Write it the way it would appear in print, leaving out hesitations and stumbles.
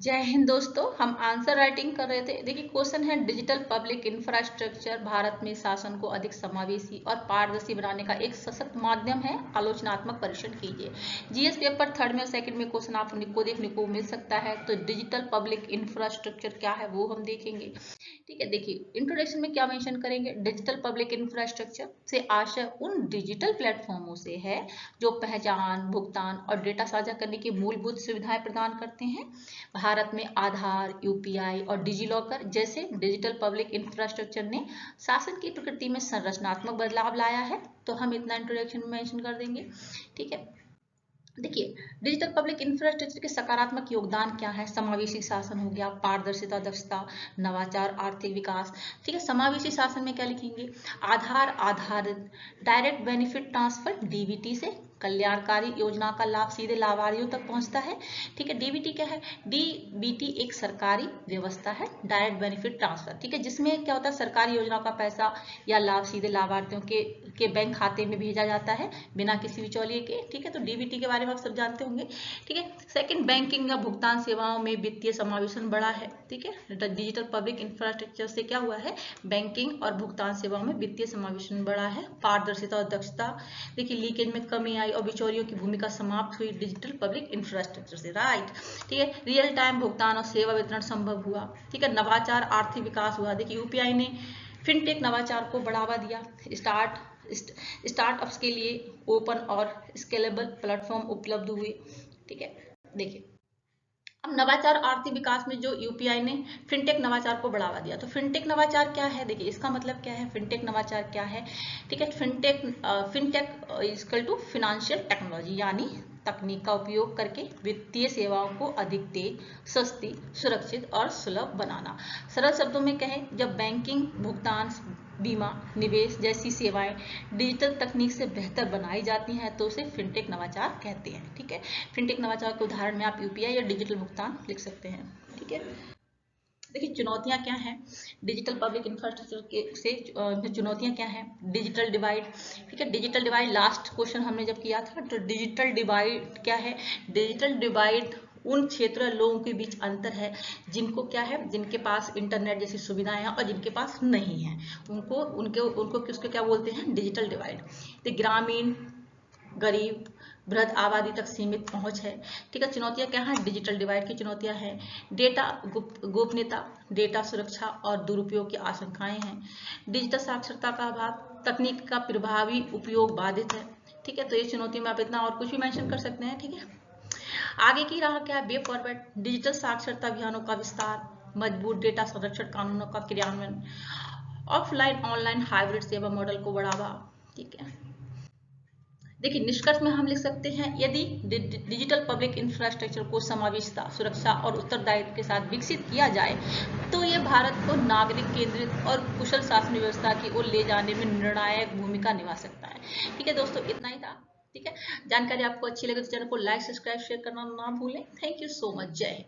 जय हिंद दोस्तों। हम आंसर राइटिंग कर रहे थे। देखिए क्वेश्चन है, डिजिटल पब्लिक इंफ्रास्ट्रक्चर भारत में शासन को अधिक समावेशी और पारदर्शी बनाने का एक सशक्त माध्यम है। आलोचनात्मक परीक्षण कीजिए। जीएस पेपर थर्ड में और सेकंड में क्वेश्चन आपको देखने को मिल सकता है। तो डिजिटल पब्लिक इंफ्रास्ट्रक्चर क्या है वो हम देखेंगे। ठीक है, देखिए इंट्रोडक्शन में क्या मेंशन करेंगे। डिजिटल पब्लिक इंफ्रास्ट्रक्चर से आशय उन डिजिटल प्लेटफॉर्मों से है जो पहचान, भुगतान और डेटा साझा करने की मूलभूत सुविधाएं प्रदान करते हैं। भारत में आधार, यूपीआई और डिजिलॉकर जैसे डिजिटल पब्लिक इंफ्रास्ट्रक्चर ने शासन की प्रकृति में संरचनात्मक बदलाव लाया है। तो हम इतना इंट्रोडक्शन में मेंशन कर देंगे। ठीक है, देखिए डिजिटल पब्लिक इंफ्रास्ट्रक्चर के सकारात्मक योगदान क्या है। समावेशी शासन हो गया, पारदर्शिता, दक्षता, नवाचार, आर्थिक विकास। ठीक है, समावेशी शासन में क्या लिखेंगे। आधार आधारित डायरेक्ट बेनिफिट ट्रांसफर, डीबीटी से कल्याणकारी योजना का लाभ सीधे लाभार्थियों तक पहुंचता है। ठीक है, डीबीटी क्या है। डीबीटी एक सरकारी व्यवस्था है, डायरेक्ट बेनिफिट ट्रांसफर। ठीक है, जिसमें क्या होता है, सरकारी योजना का पैसा या लाभ सीधे लाभार्थियों के बैंक खाते में भेजा जाता है बिना किसी बिचौलिए के। ठीक है, तो डीबीटी के बारे में आप सब जानते होंगे। ठीक है, सेकंड, बैंकिंग या भुगतान सेवाओं में वित्तीय समावेशन बढ़ा है। ठीक है, डिजिटल पब्लिक इंफ्रास्ट्रक्चर से क्या हुआ है, बैंकिंग और भुगतान सेवाओं में वित्तीय समावेशन बढ़ा है। पारदर्शिता और दक्षता, देखिए लीकेज में कमी आई और बिचौलियों की भूमिका समाप्त हुई डिजिटल पब्लिक इंफ्रास्ट्रक्चर से। राइट, ठीक है, रियल टाइम भुगतान और सेवा वितरण संभव हुआ। ठीक है, नवाचार, आर्थिक विकास हुआ। देखिए यूपीआई ने फिनटेक नवाचार को बढ़ावा दिया। स्टार्टअप्स के लिए ओपन और स्केलेबल प्लेटफॉर्म उपलब्ध हुए। ठीक है, देखिए अब नवाचार आर्थिक विकास में जो यूपीआई ने फिनटेक नवाचार को बढ़ावा दिया। तो फिनटेक नवाचार क्या है, देखिए इसका मतलब क्या है, फिनटेक नवाचार क्या है। ठीक है, fintech equal to financial technology, यानी तकनीक का उपयोग करके वित्तीय सेवाओं को अधिक तेज, सस्ती, सुरक्षित और सुलभ बनाना। सरल शब्दों में कहें, जब बैंकिंग, भुगतान, बीमा, निवेश जैसी सेवाएं डिजिटल तकनीक से बेहतर बनाई जाती हैं तो उसे फिनटेक नवाचार कहते हैं। ठीक है, फिनटेक नवाचार के उदाहरण में आप यूपीआई या डिजिटल भुगतान लिख सकते हैं। ठीक है, देखिए चुनौतियां क्या हैं डिजिटल पब्लिक इंफ्रास्ट्रक्चर के से चुनौतियां क्या हैं। Digital divide. ठीक है, डिजिटल डिवाइड लास्ट क्वेश्चन हमने जब किया था, तो डिजिटल डिवाइड क्या है। डिजिटल डिवाइड उन क्षेत्र लोगों के बीच अंतर है जिनको क्या है, जिनके पास इंटरनेट जैसी सुविधाएं हैं और जिनके पास नहीं है, उनको किसको क्या बोलते हैं, डिजिटल डिवाइड। तो ग्रामीण, गरीब, वृद्ध आबादी तक सीमित पहुंच है। ठीक है, चुनौतियां क्या हैं, डिजिटल डिवाइड की चुनौतियां हैं। डेटा गोपनीयता, डेटा सुरक्षा और दुरुपयोग की आशंकाएं हैं। डिजिटल साक्षरता का अभाव, तकनीक का प्रभावी उपयोग बाधित है। ठीक है, तो ये चुनौतियों में आप इतना और कुछ भी मेंशन कर सकते हैं। ठीक है, आगे की राह क्या है, वे फॉरवर्ड। डिजिटल साक्षरता अभियानों का विस्तार, मजबूत डेटा संरक्षण कानूनों का क्रियान्वयन, ऑफलाइन ऑनलाइन हाइब्रिड सेवा मॉडल को बढ़ावा। ठीक है, देखिए निष्कर्ष में हम लिख सकते हैं, यदि डिजिटल पब्लिक इंफ्रास्ट्रक्चर को समावेशिता, सुरक्षा और उत्तरदायित्व के साथ विकसित किया जाए तो ये भारत को नागरिक केंद्रित और कुशल शासन व्यवस्था की ओर ले जाने में निर्णायक भूमिका निभा सकता है। ठीक है दोस्तों, इतना ही था। ठीक है, जानकारी आपको अच्छी लगे तो चैनल को लाइक, सब्सक्राइब, शेयर करना ना भूलें। Thank you so much. जय हिंद।